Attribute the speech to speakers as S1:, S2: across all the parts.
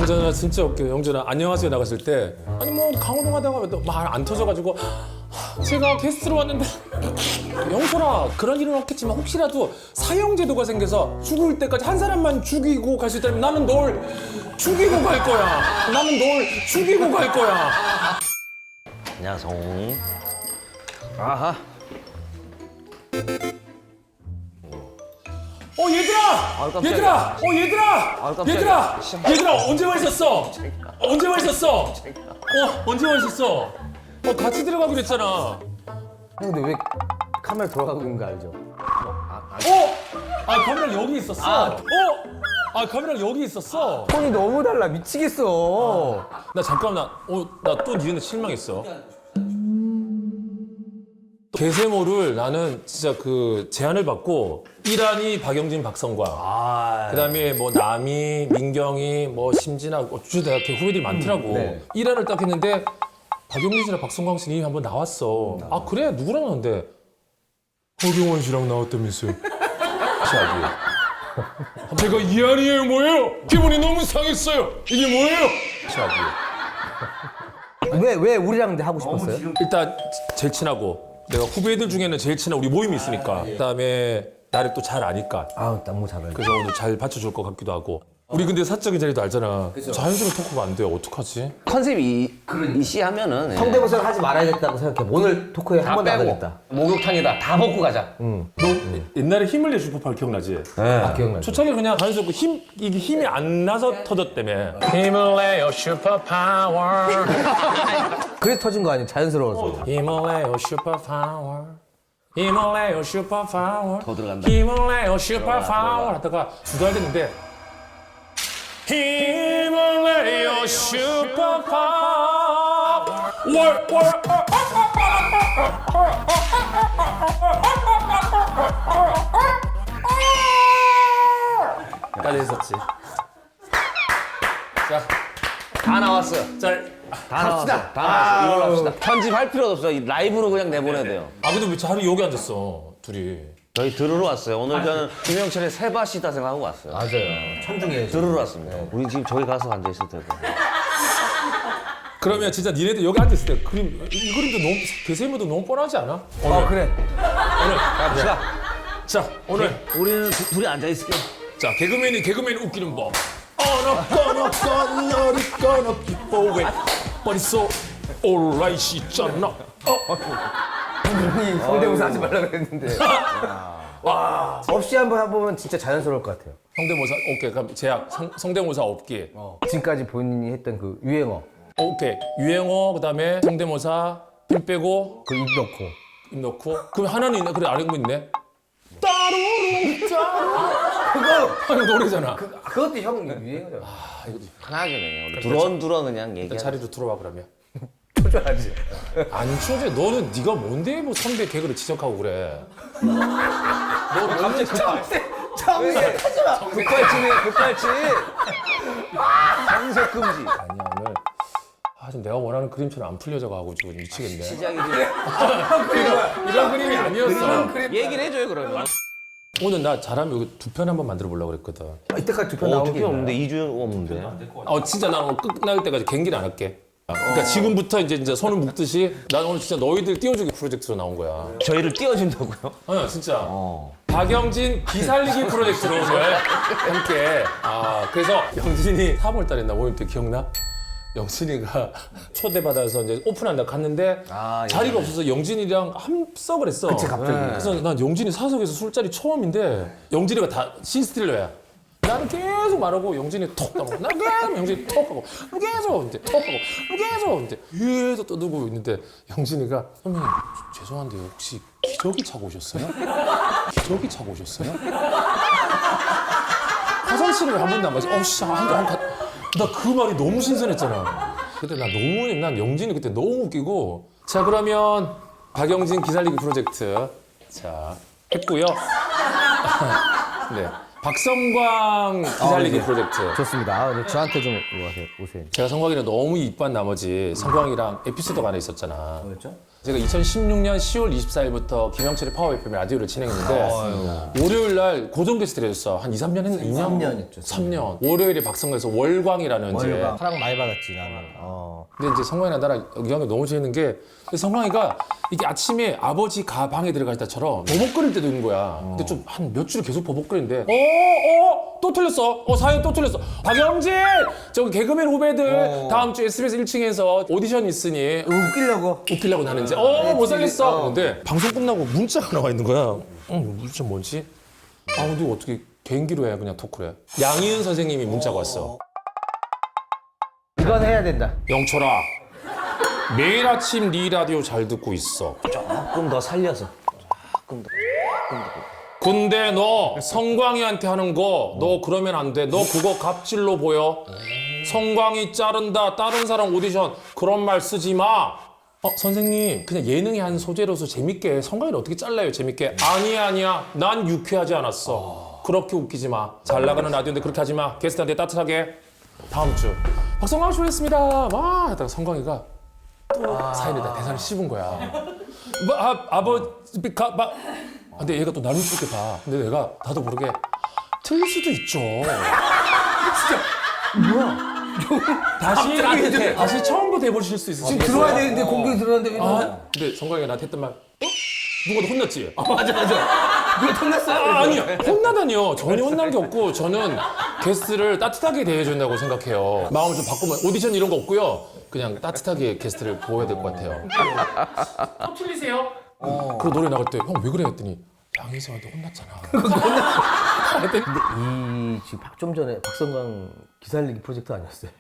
S1: 영전아 진짜 웃겨. 영전아 안녕하세요 나갔을 때 아니 뭐 강호동 하다가 말 안 터져가지고 제가 게스트로 왔는데 영철아 그런 일은 없겠지만 혹시라도 사형제도가 생겨서 죽을 때까지 한 사람만 죽이고 갈 수 있다면 나는 널 죽이고 갈 거야. 나는 널 죽이고 갈 거야.
S2: 안녕하세요. 아하.
S1: 얘들아!
S2: 깜짝이야.
S1: 얘들아! 얘들아!
S2: 깜짝이야.
S1: 얘들아 언제 와 있었어? 언제 와 있었어? 언제 와 있었어? 같이 들어가기로 했잖아.
S3: 근데 왜 카메라 돌아가고 있는 거 알죠?
S1: 카메라 여기 있었어. 카메라 여기 있었어.
S3: 톤이 너무 달라 미치겠어.
S1: 나 잠깐만 나 또 니네 실망했어. 개세모를 나는 진짜 그 제안을 받고 이란이 박영진 박성광 그다음에 뭐 남이 민경이 뭐 심진아 주대학 후배들이 많더라고.
S3: 네.
S1: 이란을 딱 했는데 박영진 씨랑 박성광 씨는 이미 한번 나왔어. 아 그래 누구랑 나왔는데 허경원 씨랑 나왔다면서요. 시작이. 제가 이란이에요 뭐예요? 기분이 너무 상했어요. 이게 뭐예요? 시작이.
S3: 왜 우리랑 근데 하고 싶었어요?
S1: 일단 제일 친하고 내가 후배들 중에는 제일 친한 우리 모임이 있으니까 그다음에 나를 또 잘 아니까
S3: 아우 너무 잘해.
S1: 그래서 오늘 잘 받쳐줄 것 같기도 하고 우리 근데 사적인 자리도 알잖아. 자연스러운 토크가 안 돼요. 어떡하지?
S2: 컨셉이 이씨 하면은 예.
S3: 성대모사를 하지 말아야겠다고 생각해. 오늘 토크에 한
S2: 다
S3: 번도 안
S2: 빼고
S3: 하겠다.
S2: 목욕탕이다 다 먹고 가자.
S1: 너 옛날에 힘을 내 슈퍼파워 기억나지?
S3: 아 기억나죠?
S1: 초창에 그냥 자연스럽고 이게 힘이 안 나서 터졌다며. 힘을 내요 슈퍼파워.
S3: 그래서 터진 거 아니에요? 자연스러워서.
S1: 힘을 내요 슈퍼파워. 힘을 내요 슈퍼파워.
S2: 더 들어간다.
S1: 힘을 내요 슈퍼파워. 하다가 2달 됐는데 힘을 내요 슈퍼파워. 까지 했었지. 자,
S2: 다 나왔어요.
S1: 자,
S2: 다 나왔어. 다 나왔어. 이걸로 합시다. 편집할 필요도 없어. 이 라이브로 그냥 내보내야 돼요.
S1: 근데 왜 하루 여기 앉았어, 둘이?
S2: 저희 들으러 왔어요. 오늘 저는 김영철의 새밭이다 생각하고 왔어요.
S3: 맞아요. 천중에
S2: 들으러 왔습니다. 우리 지금 저기 가서 앉아 있을 테고.
S1: 그러면 진짜 니네들 여기 앉았을 때 이 그림도 너무 개세미도 너무 뻔하지 않아?
S3: 그래.
S1: 오늘
S2: 갑시다.
S1: 자 오늘
S2: 우리는 둘이 앉아 있을게요.
S1: 자 개그맨이 웃기는 법. 너를 꺼놓기 뽀해 머릿속 올라이시 있잖아.
S3: 분명히 성대모사 하지 말라 그랬는데. 와. 없이 한번 해보면 진짜 자연스러울 것 같아요.
S1: 성대모사 오케이 그럼 제약 성대모사 없기.
S3: 지금까지 본인이 했던 그 유행어.
S1: 오케이 유행어 그다음에 성대모사 힘 빼고
S3: 그 입 넣고.
S1: 입 넣고 그럼 하나는 있네. 그래 아는 거 있네. 따로롱
S3: 그거!
S1: 이거 노래잖아.
S3: 그것도 형 유행어잖아.
S2: 편하게 그냥. 두런두런 그냥
S1: 일단
S2: 얘기하자.
S1: 자리로 들어와 그러면.
S3: 초조하지.
S1: 안 초조해. 너는 네가 뭔데 뭐 선배 개그를 지적하고 그래. 너 갑자기
S3: 처음에 하지 마.
S2: 급발진이에요, 급발진. 단속 금지.
S1: 아니야 오늘 지금 내가 원하는 그림처럼 안 풀려져 가고 지금 미치겠네.
S2: 시작이
S1: 이런 그림이 아니었어.
S2: 얘기를 해줘요, 그러면.
S1: 오늘 나 잘하면 여기 두 편 한번 만들어 보려고 그랬거든.
S3: 이때까지 두 편 나온 게
S2: 어떻게 없는데 2주 없는데.
S1: 진짜 나 오늘 끝날 때까지 갱기를 안 할게. 그러니까 지금부터 이제 손을 묶듯이 난 오늘 진짜 너희들 띄워주기 프로젝트로 나온 거야.
S2: 저희를 띄워준다고요?
S1: 진짜. 박영진 기살리기 프로젝트로 오늘 함께. 그래서 영진이 3월 달에 나 모임 때 기억나? 영진이가 초대받아서 이제 오픈한다 갔는데 자리가 없어서 영진이랑 합석을 했어.
S3: 그치, 갑자기.
S1: 그래서 난 영진이 사석에서 술자리 처음인데 영진이가 다 신스틸러야. 나는 계속 말하고 영진이 톡 하고 나는 계속 영진이 톡 하고 계속 이제 톡 하고 계속 이제 계속 떠들고 있는데 영진이가 선배님 죄송한데 혹시 기저귀 차고 오셨어요? 기저귀 차고 오셨어요? 화장실을 한 번도 안 가서 나 그 말이 너무 신선했잖아. 그때 난 영진이 그때 너무 웃기고. 자 그러면 박영진 기살리기 프로젝트 자 했고요. 네. 박성광 기살리기 프로젝트.
S3: 좋습니다. 네, 저한테 좀 오세요.
S1: 제가 성광이랑 너무 이뻐한 나머지 성광이랑 에피소드가 하나 있었잖아.
S3: 뭐였죠?
S1: 제가 2016년 10월 24일부터 김영철의 파워 FM 라디오를 진행했는데 월요일 날 고정 게스트를 해줬어. 한 2, 3년 했나? 2년?
S3: 3년 했죠.
S1: 3년. 월요일에 박성가에서 월광이라는 이제.
S3: 사랑 많이 받았지 나는.
S1: 근데 이제 성광이랑 나랑 의견이 너무 재밌는 게 성광이가 이게 아침에 아버지 방에 들어갈 때처럼 버벅거릴 때도 있는 거야. 근데 좀 한 몇 주를 계속 버벅거리는데 또 틀렸어. 사연 또 틀렸어. 박영진! 저기 개그맨 후배들 다음 주 SBS 1층에서 오디션 있으니 웃기려고 나는지 못 살겠어. 근데 방송 끝나고 문자가 나와 있는 거야. 문자 뭐지? 근데 이거 어떻게 개인기로 해 그냥 토크를 해. 양희은 선생님이 문자가 왔어.
S3: 이건 해야 된다.
S1: 영철아, 매일 아침 네 라디오 잘 듣고 있어.
S2: 조금 더 살려서.
S1: 근데 너 성광이한테 하는 거 너 그러면 안 돼. 너 그거 갑질로 보여. 성광이 자른다. 다른 사람 오디션 그런 말 쓰지 마. 선생님 그냥 예능의 한 소재로서 재밌게 성광이를 어떻게 잘라요 재밌게. 아니야 난 유쾌하지 않았어. 그렇게 웃기지 마. 잘 나가는 라디오인데 그렇게 하지 마. 게스트한테 따뜻하게. 다음 주 박성광 쇼했습니다. 와 하다가 성광이가 또 사연에다 대사를 씹은 거야. 근데 얘가 또 나를 좋게 봐. 근데 내가 나도 모르게 틀릴 수도 있죠. 진짜 뭐야? 다시 처음부터 해보실 수 있으세요?
S3: 지금 들어와야 되는데 공격이 들어왔는데
S1: 근데 성광이가 나한테 했던 말 누가 너 혼났지?
S3: 맞아. 누가 혼났어요?
S1: 아니요. 혼나다니요. 전혀 혼난 게 없고 저는 게스트를 따뜻하게 대해준다고 생각해요. 마음을 좀 바꾸면 오디션 이런 거 없고요. 그냥 따뜻하게 게스트를 보호해야 될 것 같아요. 틀리세요? 그리고 노래 나갈 때 형 왜 그래 했더니 양희성한테 혼났잖아.
S3: 근데 지금 좀 전에 박성광 기살리기 프로젝트 아니었어요?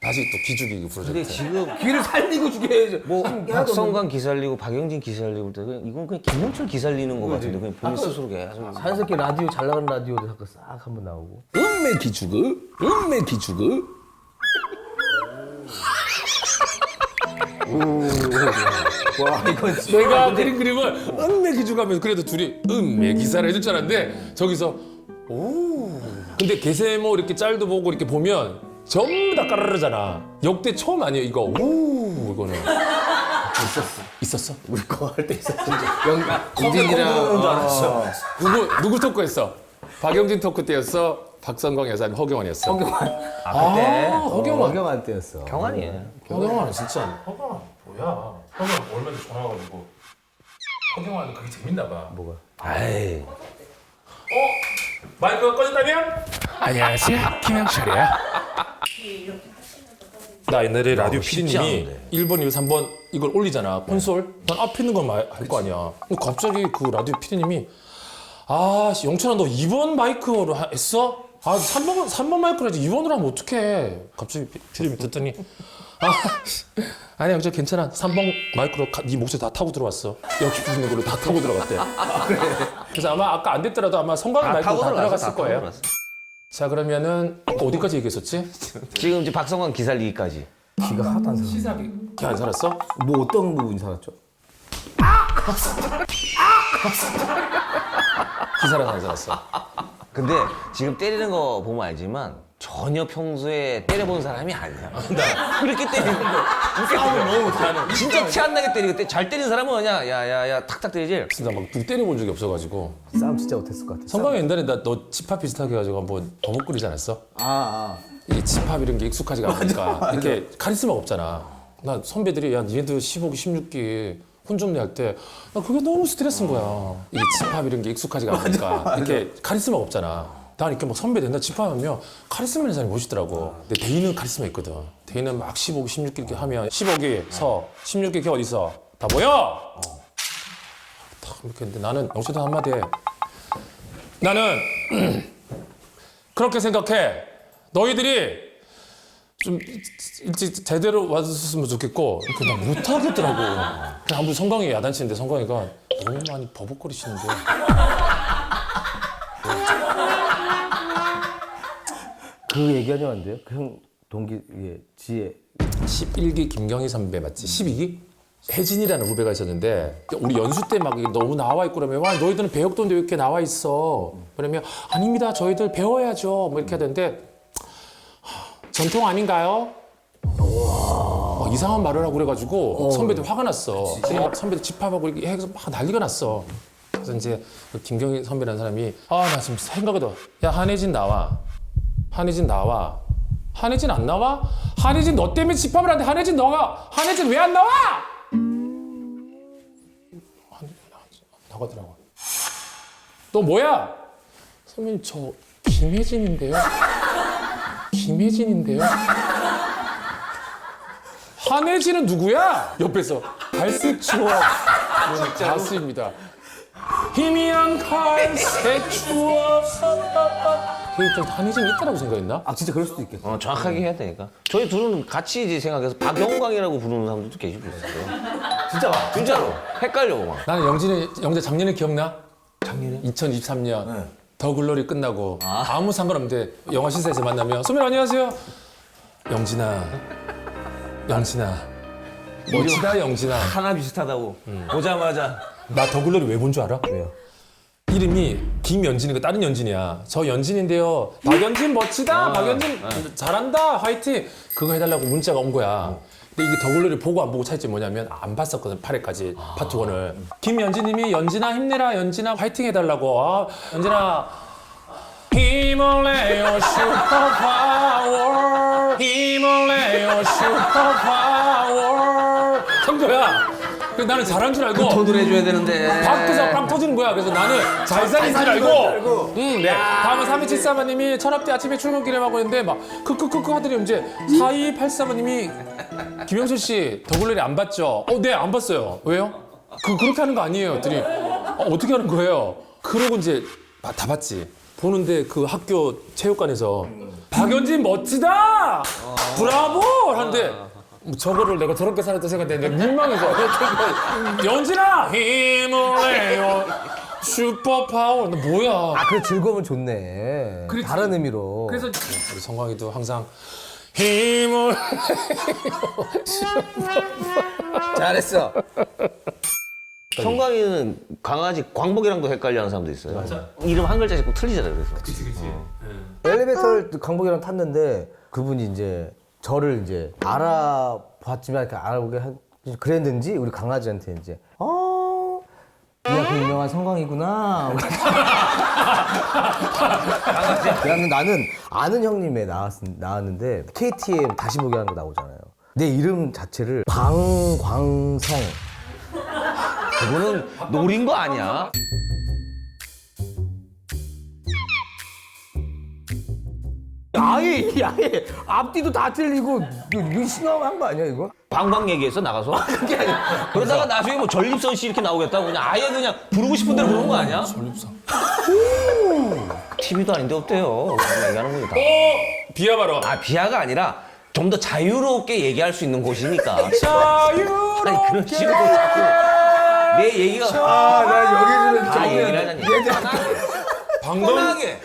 S1: 다시 또 기죽이기 프로젝트.
S2: 근데 지금
S3: 귀를 살리고 죽여야죠.
S2: 뭐 박성광 기살리고 박영진 기살리고 이건 그냥 김영철 기살리는 거 같은데 그냥 본인 스스로 계속.
S3: 자연스럽게 라디오 잘 나가는 라디오도 잠깐 싹 한번 나오고.
S1: 음메 기죽어?
S3: 와 이건
S1: 내가 그린 그림을 음메 기죽하면서 그래도 둘이 음메 기사를 해줄 줄 알았는데 저기서 오. 근데 게세모 이렇게 짤도 보고 이렇게 보면 전부 다 까르르잖아. 역대 처음 아니에요 이거. 오 이거는. 있었어?
S3: 우리 거 할 때 있었어. 영진이랑 알았어.
S1: 누구 토크했어? 박영진 토크 때였어? 박성광 여사 허경환이었어?
S3: 허경환 때였어.
S2: 경환이에요.
S1: 허경환은 진짜 허경환 뭐야? 허경환 얼마 전에 전화 와가지고 허경환은 그게 재밌나 봐.
S3: 뭐가?
S2: 아이.
S1: 마이크가 꺼졌다면? 안녕하세요 김영철이야. 나 옛날에 라디오
S2: 쉽지
S1: PD님이
S2: 않은데.
S1: 1번, 2번, 3번 이걸 올리잖아 콘솔. 난 앞에 있는 건 알 거 아니야. 근데 갑자기 그 라디오 PD님이 영철아 너 2번 마이크로 했어? 3번 마이크로 해야지 2번으로 하면 어떡해. 갑자기 PD님이 듣더니 아니야 영철 괜찮아 3번 마이크로 네 목소리 다 타고 들어왔어. 여기 있는 걸로 다 타고 들어갔대. 그래서 아마 아까 안 됐더라도 아마 성광 마이크로 다 들어갔을 거예요. 자 그러면은 어디까지 얘기했었지?
S2: 지금 이제 박성광 기살리기까지.
S3: 귀가 하나도 안 살아.
S1: 시사기. 걔안 살았어?
S3: 뭐 어떤 부분이 살았죠?
S1: 기사랑 안 살았어.
S2: 근데 지금 때리는 거 보면 알지만 전혀 평소에 때려본 사람이 아니야. 나 그렇게 때리는 거. 너무 못하는. 진짜 티 안 나게 때리고 잘 때리는 사람은 그냥 야야야 탁탁 때리지.
S1: 진짜 막 누구 때려본 적이 없어가지고.
S3: 싸움 진짜 못했을 것 같아.
S1: 성광이 옛날에 너 집합 비슷하게 해가지고 한번 버벅거리지 않았어?
S3: 아.
S1: 이게 집합 이런 게 익숙하지가 않으니까 이렇게 카리스마가 없잖아. 나 선배들이 야 니네들 15기 16기 혼좀내 할 때 나 그게 너무 스트레스인 거야. 이게 집합 이런 게 익숙하지가 않으니까 이렇게 카리스마가 없잖아. 난 이렇게 막 선배 된다 집합하면 카리스마 있는 사람이 멋있더라고. 근데 대인은 카리스마 있거든. 대인은 막 15기 16기 이렇게 하면 15기 서 16기 걔 어디 있어? 다 모여! 딱 이렇게 했는데 나는 영철도 한마디에 나는 그렇게 생각해. 너희들이 좀 일찍 제대로 왔으면 좋겠고 이렇게 나 못하겠더라고. 그냥 아무리 성광이 야단치는데 성광이가 너무 많이 버벅거리시는데
S3: 그 얘기하면 안 돼요? 그 형 동기 지혜
S1: 11기 김경희 선배 맞지? 12기? 혜진이라는 후배가 있었는데 우리 연수 때 막 너무 나와 있고 그러면 와 너희들은 배역도 왜 이렇게 나와 있어? 그러면 아닙니다 저희들 배워야죠 뭐 이렇게 하던데 전통 아닌가요? 막 이상한 말을 하고 그래가지고 선배들 화가 났어. 그냥 막 선배들 집합하고 이렇게 해서 막 난리가 났어. 그래서 이제 그 김경희 선배라는 사람이 나 지금 생각해도 야 한혜진 나와. 한혜진 나와. 한혜진 안 나와? 한혜진 너 때문에 집합을 하는데 한혜진 너가 한혜진 왜 안 나와? 나가더라고. 너 뭐야? 선배님 저 김혜진인데요. 김혜진인데요. 한혜진은 누구야? 옆에서 갈색 추억 가수입니다. 희미한 갈색 추억. 좀 한혜진 있다라고 생각했나?
S3: 아 진짜 그럴 수도 있겠다.
S2: 정확하게 해야 되니까. 저희 둘은 같이 이제 생각해서 박영광이라고 부르는 사람들도 계시고 있어요. 진짜로 헷갈려 막.
S1: 나는 영재 작년에 기억나? 작년에? 2023년 더 글로리 끝나고 아무 상관없는데 영화 시사에서 만나면 선배님 안녕하세요. 영진아 멋지다 영진아.
S2: 하나 비슷하다고 보자마자
S1: 나 더 글로리 왜 본 줄 알아?
S3: 왜요?
S1: 이름이 김연진이고 다른 연진이야. 저 연진인데요. 박연진 멋지다. 박연진 잘한다. 화이팅. 그거 해달라고 문자가 온 거야. 근데 이게 더글로리 보고 안 보고 차이점이 뭐냐면 안 봤었거든. 8회까지 파트 1을. 김연진님이 연진아 힘내라. 연진아 화이팅 해달라고. 연진아 힘을 내요 슈퍼파워. 힘을 내요 슈퍼파워. 성조야. 그래서 나는 잘한 줄 알고
S2: 톤을 해줘야 되는데.
S1: 밖에서 빵 터지는 거야. 그래서 나는 잘 살린 줄 알고. 네. 다음은 3274번님이 철업대 아침에 출근길에 하고 있는데 막 크크크크 하더니 이제 4284번님이 김영철 씨 더글로리 안 봤죠? 네, 안 봤어요. 왜요? 그렇게 하는 거 아니에요. 했더니 어떻게 하는 거예요? 그러고 이제 다 봤지. 보는데 그 학교 체육관에서 박연진 멋지다! 브라보! 하는데 저거를 내가 저렇게 살았다 생각했는데 민망해서 연진아 힘을 내요 슈퍼파워. 너 뭐야?
S3: 아 그래 즐거움은 좋네.
S1: 그렇지.
S3: 다른 의미로.
S1: 그래서 우리 성광이도 항상 힘을
S3: 잘했어.
S2: 성광이는 강아지 광복이랑도 헷갈려하는 사람도 있어요. 맞아. 이름 한 글자씩 꼭 틀리잖아요. 그래서.
S1: 그치.
S3: 엘리베이터를 강복이랑 탔는데 그분이 이제 저를 이제 알아봤지만 이렇게 알아보게 그랬는지 우리 강아지한테 이제 네가 그 유명한 성광이구나. 그냥 나는 아는 형님에 나왔는데 KTM 다시 보기 하는 거 나오잖아요. 내 이름 자체를 방광성.
S2: 그거는 노린 거 아니야?
S3: 아예 앞뒤도 다 틀리고 이거 심한 거 아니야 이거?
S2: 방방 얘기했어 나가서?
S3: 그게 아니야.
S2: 그러다가 나중에 뭐 전립선 씨 이렇게 나오겠다고 그냥 아예 그냥 부르고 싶은 대로 부르는 거 아니야?
S1: 전립선.
S2: TV도 아닌데 없대요. 그냥 얘기하는 거니까.
S1: 비하 발언.
S2: 비하가 아니라 좀 더 자유롭게 얘기할 수 있는 곳이니까.
S1: 자유롭게.
S2: 아니 그런 식으로 자꾸 내 얘기가
S3: 나 여기서는
S2: 다 얘기를 하자니.
S1: 방금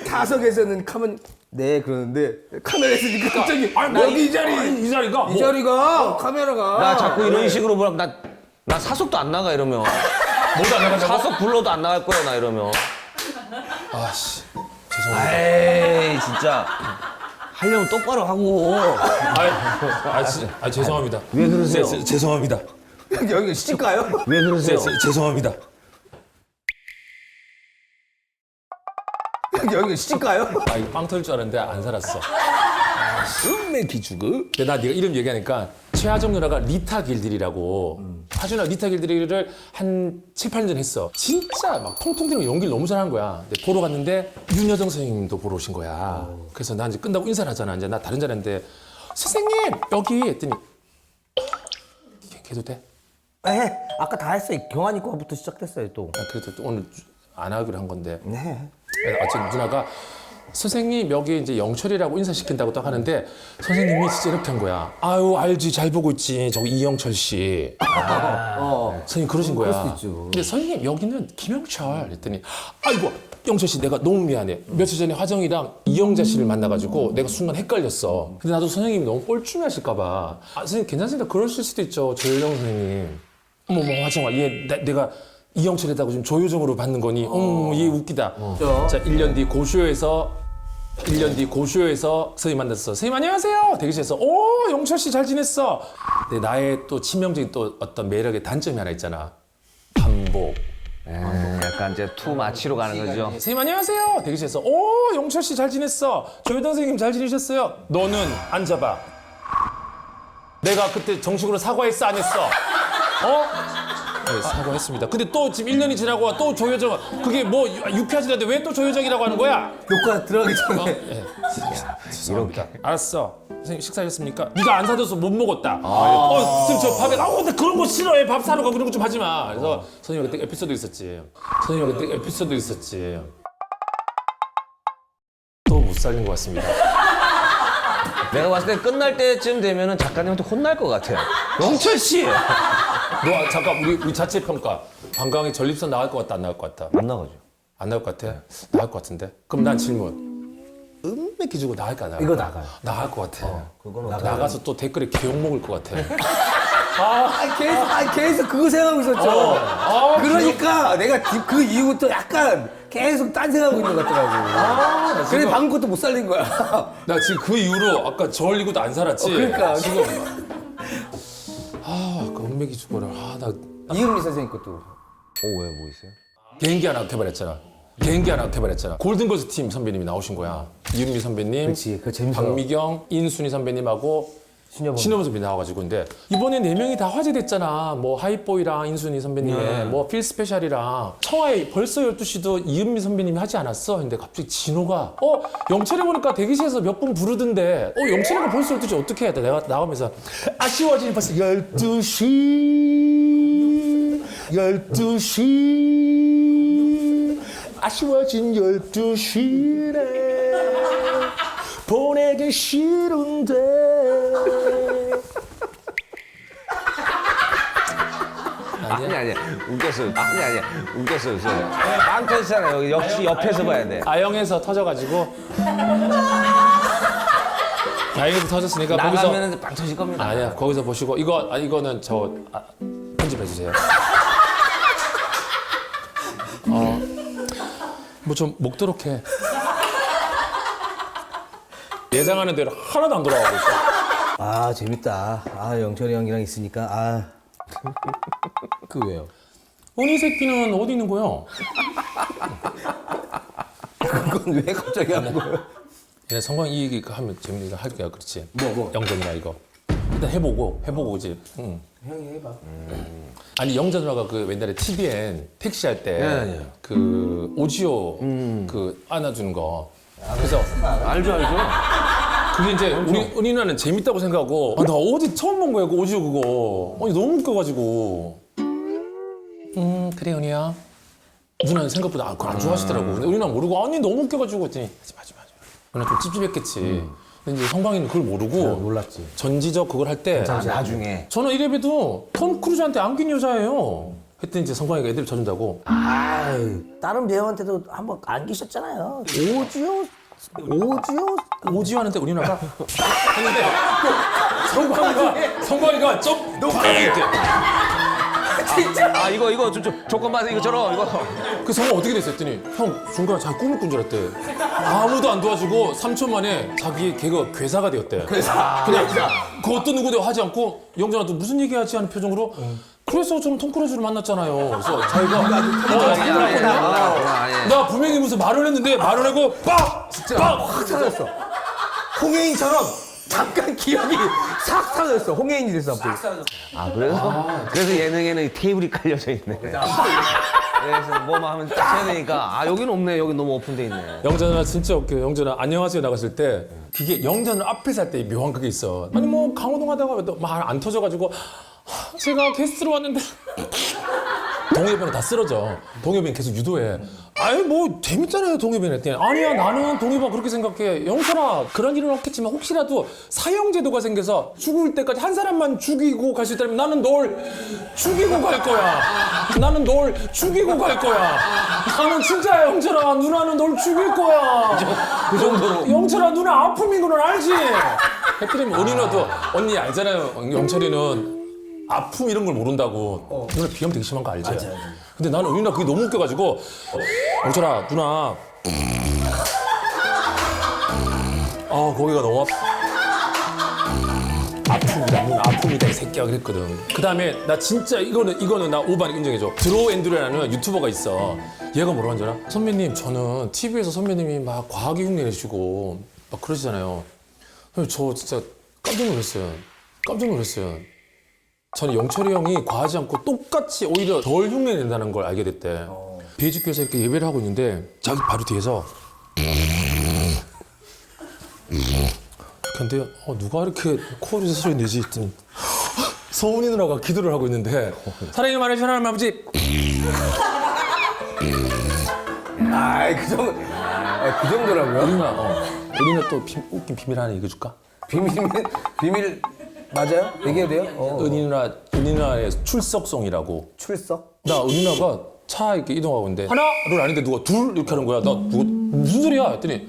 S3: 타석에서는 가면 네 그러는데 카메라에서 니까 갑자기
S1: 여기 이 자리 이 자리가
S3: 이 자리가 카메라가
S2: 나 자꾸 이런 식으로 보면 나 사석도 안 나가 이러면.
S1: 뭐도 안 나간다고?
S2: 사석 불러도 안 나갈 거야 나 이러면.
S1: 아씨 죄송합니다.
S2: 에이 진짜 하려면 똑바로 하고.
S1: 죄송합니다.
S2: 왜 그러세요?
S1: 죄송합니다.
S3: 여기 시집가요?
S2: 왜 그러세요?
S1: 죄송합니다.
S3: 여기 시집가요?
S1: 이거 빵 터질 줄 알았는데 안 살았어.
S2: 음메 기죽어?
S1: 근데 나 네가 이름 얘기하니까 최하정 누나가 리타 길들이라고 하준아 리타 길들이를 한 7, 8년 전에 했어. 진짜 막 통통 튀는 연기를 너무 잘하는 거야. 근데 보러 갔는데 윤여정 선생님도 보러 오신 거야. 그래서 나 이제 끝나고 인사를 하잖아. 이제 나 다른 자리 했는데 선생님 여기 했더니 해도 돼?
S3: 네 아까 다 했어요. 경환이 거부터 시작됐어요 또.
S1: 그래도 또 오늘 안 하기로 한 건데.
S3: 네.
S1: 어쨌든 누나가 선생님 여기 이제 영철이라고 인사시킨다고 딱 하는데 선생님이 진짜 이렇게 한 거야. 아유 알지 잘 보고 있지 저거 이영철 씨. 선생님 그러신 거야.
S3: 그럴 수 있죠.
S1: 근데 선생님 여기는 김영철 했더니 아이고 영철 씨 내가 너무 미안해. 며칠 전에 화정이랑 이영자 씨를 만나가지고 내가 순간 헷갈렸어. 근데 나도 선생님이 너무 뻘쭘해 하실까 봐. 선생님 괜찮습니다. 그러실 수도 있죠. 조효정 선생님. 어머 화정아 내가 이영철에다가 지금 조효정으로 받는 거니? 얘 웃기다. 자, 1년 뒤 고쇼에서 1년 뒤 고쇼에서 선생님 만났어. 선생님 안녕하세요. 대기실에서 오 영철 씨 잘 지냈어. 근데 나의 또 치명적인 또 어떤 매력의 단점이 하나 있잖아. 반복.
S2: 약간 이제 투 마치로 가는 거죠.
S1: 선생님 안녕하세요. 대기실에서 오 영철 씨 잘 지냈어. 조효정 선생님 잘 지내셨어요. 너는 앉아봐. 내가 그때 정식으로 사과했어 안 했어? 네, 사과했습니다. 근데 또 지금 1년이 지나고 또 조효정 그게 뭐 유쾌하지 않는데 왜 또 조효정이라고 하는 거야?
S3: 녹화 들어가기 전에
S1: 죄송합니다. 알았어. 선생님 식사하셨습니까? 네가 안 사줘서 못 먹었다. 선생님 저 밥에 근데 그런 거 싫어해. 밥 사러 가 그런 거 좀 하지 마. 그래서 선생님 그때 에피소드 있었지. 또 못 살린 것 같습니다.
S2: 내가 봤을 때 끝날 때쯤 되면은 작가님한테 혼날 것 같아요. 영철 씨!
S1: 너 잠깐 우리 자체 평가. 방광에 전립선 나갈 것 같다 안 나갈 것 같다?
S2: 안 나가죠.
S1: 안 나갈 것 같아? 나갈 것 같은데? 그럼 난 질문. 음메 기주고 나갈까? 나갈까?
S3: 이거 나가요.
S1: 나갈 것 같아.
S3: 그거는
S1: 나가서 또 댓글에 개욕 먹을 것 같아.
S3: 계속 그거 생각하고 있었죠. 그러니까 내가 그 이후부터 약간 계속 딴 생각하고 있는 것 같더라고. 그래서 방금 것도 못 살린 거야.
S1: 나 지금 그 이후로 아까 저 흘리고도 안 살았지.
S3: 그러니까.
S1: 지금 아까 음메기 주고를 나
S3: 이은미 선생님 것도.
S2: 왜 뭐 있어요?
S1: 개인기 하나 개발했잖아. 골든걸스 팀 선배님이 나오신 거야. 이은미 선배님,
S3: 그렇지, 그거 재밌어.
S1: 박미경, 인순이 선배님하고 신여범 선배님 나와가지고 근데 이번에 4명이 다 화제됐잖아. 뭐 하이보이랑 인순이 선배님의 뭐 필 스페셜이랑 청하에 벌써 12시도 이은미 선배님이 하지 않았어? 근데 갑자기 진호가 영철이 보니까 대기실에서 몇 번 부르던데 영철이가 벌써 12시 어떻게 해야 돼? 내가 나가면서 아쉬워지니 벌써 12시 아쉬워진 12시네 보내기 싫은데
S2: 아니야. 웃겼어. 웃겼어. 빵 터지잖아요. 역시 옆에서 봐야 돼.
S1: 아영에서 터져가지고 아영에서 터졌으니까 거기서
S2: 나가면은 빵 터질 겁니다.
S1: 아니야 거기서 보시고 이거는 저 편집해 주세요. 뭐 좀 먹도록 해. 예상하는 대로 하나도 안 돌아가고 있어.
S3: 아 재밌다. 영철이 형이랑 있으니까 그 왜요?
S1: 은희 새끼는 어디 있는 거야?
S3: 그건 왜 갑자기 하는 거예요?
S1: 네, 성광 이 얘기 하면 재밌는 할 거야, 그렇지?
S3: 뭐?
S1: 영전이나 이거. 일단 해보고 그지. 응.
S3: 형이 해봐.
S1: 아니 영자 누나가 그 옛날에 TVN 택시 할 때 그 오지오 그 안아주는 거. 그래서
S2: 알죠.
S1: 그게 이제 우리 은희 누나는 재밌다고 생각하고 나 어디 처음 본 거야 그 오지오 그거. 아니 너무 웃겨가지고. 그래 은희야. 누나는 생각보다 그걸 안 좋아하시더라고. 근데 은희 누나 모르고 아니 너무 웃겨가지고 했더니 하지 마. 누나 좀 찝찝했겠지. 근데 이제 성광이는 그걸 모르고
S3: 몰랐지.
S1: 전지적 그걸 할 때
S2: 나중에.
S1: 저는 이래봬도 톰 크루즈한테 안긴 여자예요. 했더니 이제 성광이가 애들 져준다고.
S3: 다른 배우한테도 한번 안기셨잖아요.
S1: 오지오 하는데 우리 누나가 했는데 성광이가 좀 이렇게.
S2: 이거 좀 조건만 이거처럼 이거.
S1: 그 성광 어떻게 됐어 했더니 형 중간에 자기 꿈을 꾼 줄 알았대. 아무도 안 도와주고 3초 만에 자기 개그 괴사가 되었대. 그냥 그 어떤 누구도 하지 않고 영전한테 무슨 얘기하지 하는 표정으로 그래서 저는 톰 크루즈를 만났잖아요. 그래서 자기가 나 분명히 무슨 말을 했는데 말을 하고 빡
S3: 확 사라졌어. 홍혜인처럼 잠깐 기억이 싹 사라졌어. 홍혜인이 됐어.
S2: 그래서 예능에는 테이블이 깔려져 있네. 그래서 뭐만 하면 딱 해야 되니까 여기는 없네. 여기 너무 오픈돼 있네.
S1: 영전아 진짜 웃겨. 영전아 안녕하세요 나갔을 때 그게 영전을 앞에서 할 때 묘한 그게 있어. 아니 뭐 강호동 하다가 말 안 터져가지고 제가 게스트로 왔는데 동엽이는 다 쓰러져. 동엽이는 계속 유도해. 아니 뭐 재밌잖아요 동엽이는 했더니 아니야 나는 동엽아 그렇게 생각해. 영철아 그런 일은 없겠지만 혹시라도 사형제도가 생겨서 죽을 때까지 한 사람만 죽이고 갈 수 있다면 나는 널 죽이고 갈 거야. 나는 진짜야 영철아 누나는 널 죽일 거야.
S2: 그 정도로.
S1: 영철아 누나 아픔인 건 알지? 했더니 은희 누나도 언니 알잖아요 영철이는 아픔 이런 걸 모른다고. 누나 비염 되게 심한 거 알지? 근데 나는 은희 누나 그게 너무 웃겨가지고 영철아 누나 거기가 너무 아픕니다. 눈 아픕니다 이 새끼야 그랬거든. 그 다음에 나 진짜 이거는 나 오반이 인정해줘. 드로우 앤드류라는 유튜버가 있어. 얘가 뭐라고 하는 줄 알아? 선배님 저는 TV에서 선배님이 막 과학의 흉내 내시고 막 그러시잖아요. 저 진짜 깜짝 놀랐어요. 저는 영철이 형이 과하지 않고 똑같이 오히려 덜 흉내 낸다는 걸 알게 됐대. 베이직교에서 이렇게 예배를 하고 있는데 자기 바로 뒤에서 근데 누가 이렇게 코를 소리 내지 했더니 서훈이 누나가 기도를 하고 있는데 사랑의 말을 전하는 아버지
S3: 아이 그 정도. 그 정도라고요?
S1: 은희나 또 웃긴 비밀 하나 얘기해줄까?
S3: 비밀 맞아요? 얘기해도 돼요?
S1: 은희 누나의 출석송이라고.
S3: 출석?
S1: 나 은희 누나가 차 이렇게 이동하고 있는데 하나를 아닌데 누가 둘 이렇게 하는 거야. 나 누가 무슨 소리야 했더니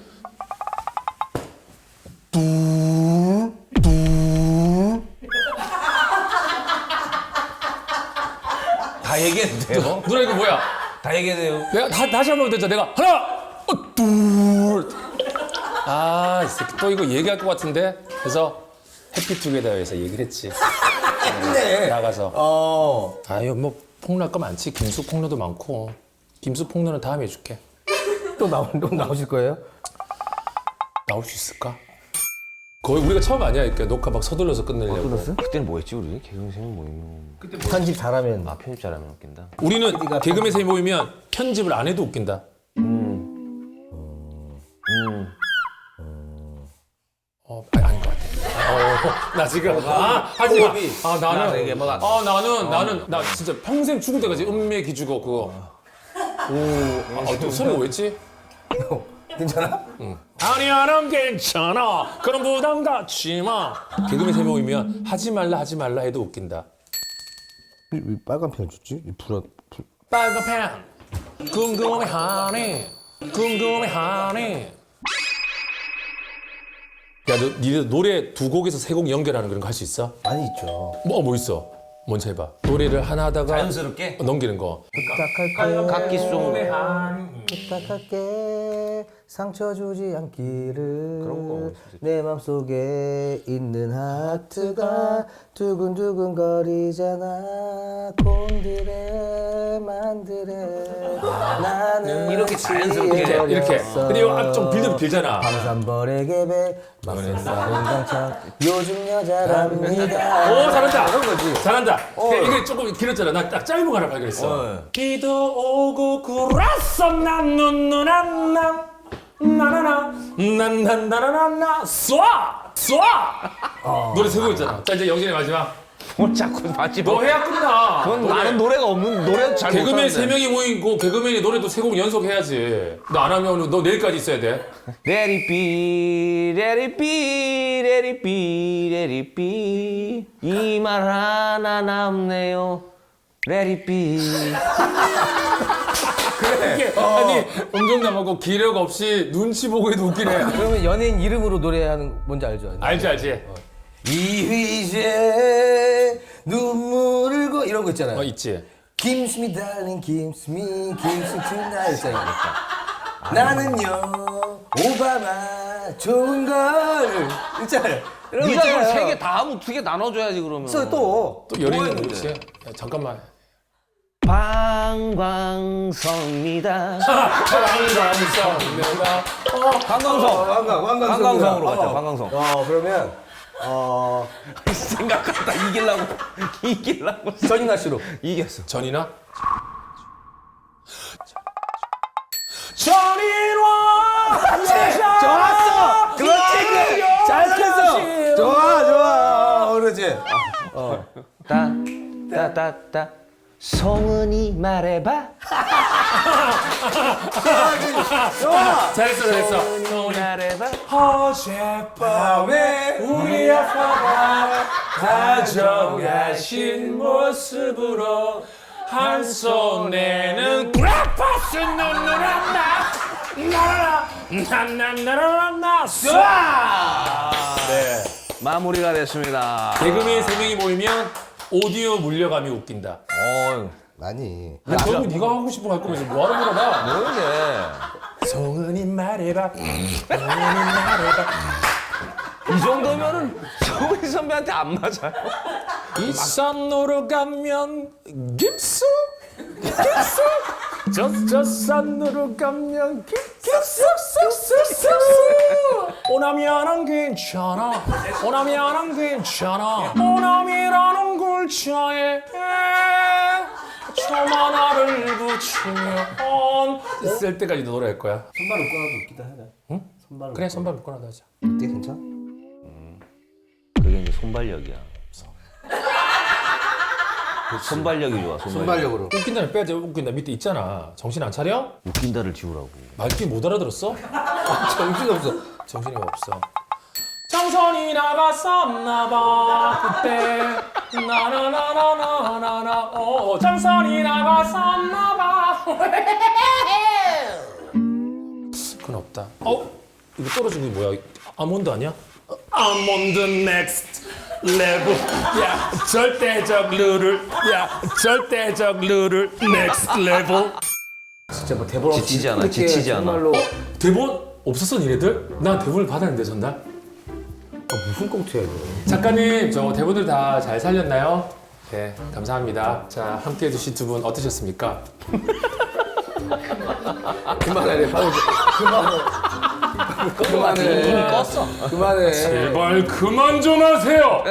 S2: 다 얘기해도 돼요?
S1: 누나 이거 뭐야?
S2: 다 얘기해도 돼요?
S1: 내가 다시 한번 되자. 내가 하나, 둘. 이 새끼 또 이거 얘기할 것 같은데. 그래서 해피투게더에서 얘기를 했지.
S3: 네.
S1: 나가서. 아유 뭐 폭로할 거 많지. 김수 폭로도 많고. 김수 폭로는 다음에 해줄게.
S3: 또 나오실 거예요?
S1: 나올 수 있을까? 거의 우리가 처음 아니야. 이렇게 녹화 막 서둘러서 끝내려고.
S2: 그때는 뭐 했지 우리? 개그맨 세명 모이면
S3: 편집 잘하면.
S2: 편집 잘하면 웃긴다.
S1: 우리는 개그맨 세 모이면 편집을 안 해도 웃긴다. 아닌 것 같아. 나 지금 하지 마. 나는 나 진짜 평생 죽을 때까지 음메 기죽어 그거. 또 소리 뭐였지?
S3: 괜찮아?
S1: 아니야 난 괜찮아. 그런 부담 갖지 마. 개그맨 세 모이면 하지 말라 해도 웃긴다.
S3: 왜 빨간 펜 줬지?
S1: 빨간 펜. 궁금해하네. 야, 니네 노래 두 곡에서 세 곡 연결하는 그런 거 할 수 있어?
S3: 많이 있죠.
S1: 뭐 있어? 먼저 해봐. 노래를 하나 하다가
S2: 자연스럽게?
S1: 넘기는 거.
S3: 부탁할게.
S2: 각기송.
S3: 부탁할게. 상처 주지 않기를.
S2: 그런 거
S3: 내 맘속에 있는 하트가 두근두근 거리잖아. 곤드레 만드레 나는
S2: 이렇게 자연스럽게
S1: 이렇게. 근데 이거 좀 빌드도 길잖아.
S3: 방산벌의 개배 맞서 싸운 강창 요즘 여자랍니다.
S1: 오 잘한다.
S3: 그런 거지.
S1: 잘한다. 이게 조금 길었잖아. 나 딱 짧은 거 하나 발견했어. 비도 오고 그랬어 난 눈누난나 나나나 난난나나나 쏴 노래 세 곡 있잖아. 자 이제 영진의 마지막.
S2: 뭘 자꾸 맞지?
S1: 너 해야 끝나.
S2: 그건 나는 노래가 없는 노래도 잘
S1: 개그맨
S2: 못하는데.
S1: 세 명이 모이고 개그맨이 노래도 세 곡 연속 해야지. 너 안 하면 너 내일까지 있어야 돼.
S2: Let it be, let it be, let it be, let it be. 이 말 하나 남네요. Let it be.
S1: 이게 아니 음정 남하고 기력 없이 눈치 보고 해도 웃기네.
S3: 그러면 연예인 이름으로 노래하는 뭔지 알죠?
S1: 알지.
S3: 이휘재 눈물을 고 이런 거 있잖아요.
S1: 있지.
S3: 김스미 달링 김스미 투나 있잖아요. 나는요 오바마 좋은 걸 있잖아요. 이런 거
S2: 네가 이걸
S3: 있잖아요.
S2: 세 개 다 하면 두 개 나눠줘야지 그러면.
S3: 그래서 또
S1: 연예인은 그렇지. 야, 잠깐만.
S2: 방광성입니다.
S3: 관광성으로
S2: 방광성으로 가자. 방광성.
S3: 그러면
S2: 생각하다 이기려고.
S3: 전인아 씨로
S2: 이겼어.
S1: 전이나? 전인화!
S3: 좋았어. 그렇지. 잘했어. 좋아. 그렇지.
S2: 따따따따 성은이 말해봐.
S1: 잘했어.
S2: 성은이 말해봐.
S1: 어젯밤에 우리 아빠가 다정하신 모습으로 한 손에는 그래파스 눈누란나 나나나나나나나 쏴! 네.
S2: 마무리가 됐습니다.
S1: 개그맨 세 명이 모이면 오디오 물려감이 웃긴다.
S3: 많이.
S1: 결국 네가 하고 싶은 거 할 거면서 뭐하러 물어봐?
S2: 뭐인데?
S1: 성은이 말해봐. 성은이 말해봐.
S2: 이 정도면은 정우희 선배한테 안 맞아요.
S1: 이 산으로 가면 깁스 저 산으로 가면 깁스 오남이라는 괜찮아 오남이라는 괜찮아 오남이라는 골차에 점 하나를 붙이면 쓸 때까지도 노래할 거야.
S3: 선발 웃고나도 웃기다 하자.
S1: 응?
S3: 선발
S1: 그래 선발 묶어놔도 하자.
S3: 어때 괜찮아?
S2: 그게 이제 손발력이야. 손발력이 좋아.
S3: 선발력으로.
S1: 웃긴다는 빼야지. 웃긴다 밑에 있잖아. 정신 안 차려?
S2: 웃긴다를 지우라고.
S1: 말귀 못 알아들었어?
S3: 정신없어.
S1: 정신이 없어. 정선이 나갔었나봐 그때 나나나나나나나 정선이 나갔었나봐 그건 없다. 이거 떨어진 게 뭐야? 아몬드 아니야? 아몬드 넥스트 레벨 야 절대적 룰을 야 절대적 룰을 넥스트 레벨.
S3: 진짜 뭐 대본 없이
S2: 지치지 않아,
S3: 이렇게
S2: 지치지 않아.
S3: 정말로
S1: 대본 없었어 니네들? 난 대본을 받았는데 전날.
S3: 무슨 꽁트야 이거.
S1: 작가님 저 대본을 다 잘 살렸나요? 네 감사합니다. 자 함께 해주신 두 분 어떠셨습니까?
S3: 그만해. 방금 그만해.
S2: 이미 껐어.
S3: 그만해.
S1: 제발 그만 좀 하세요.